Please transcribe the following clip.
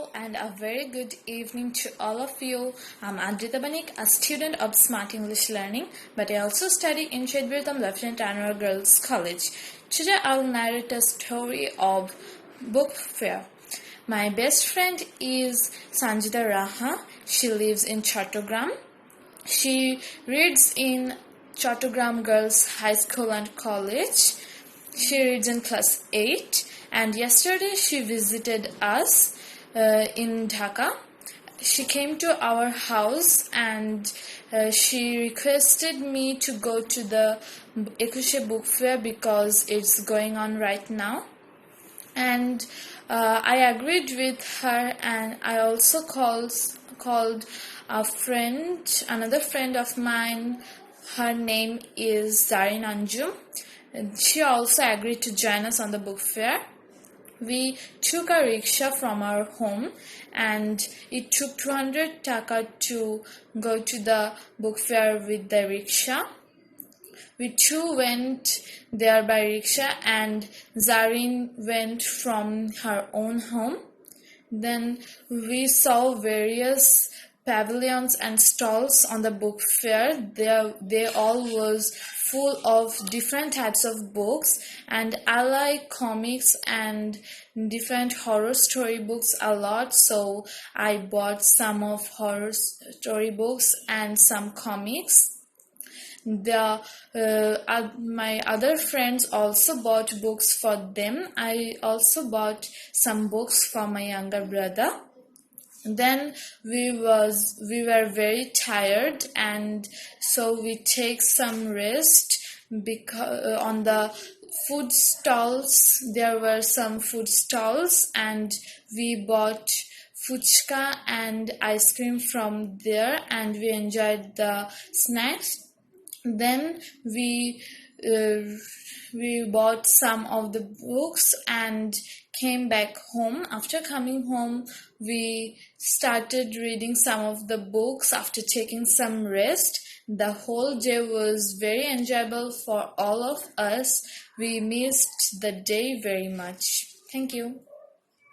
Hello and a very good evening to all of you. I'm Adrita Banik, a student of Smart English Learning, but I also study in Shedbirtham Lieutenant Anwar Girls College. Today I'll narrate a story of book fair. My best friend is Sanjida Raha. She lives in Chattogram. She reads in Chattogram Girls High School and College. She reads in class 8, and yesterday she visited us in Dhaka. She came to our house and she requested me to go to the Ekushe book fair because it's going on right now. And I agreed with her, and I also called another friend of mine. Her name is Zarin Anjum. She also agreed to join us on the book fair. We took a rickshaw from our home, and it took 200 taka to go to the book fair with the rickshaw. We two went there by rickshaw, and Zarin went from her own home. Then we saw various pavilions and stalls on the book fair. They all was full of different types of books, and I like comics and different horror story books a lot, so I bought some of horror story books and some comics. My other friends also bought books for them. I also bought some books for my younger brother. Then we were very tired, and so we take some rest because on the food stalls there were some food stalls, and we bought fuchka and ice cream from there, and we enjoyed the snacks. Then we bought some of the books and came back home. After coming home, we started reading some of the books after taking some rest. The whole day was very enjoyable for all of us. We missed the day very much. Thank you.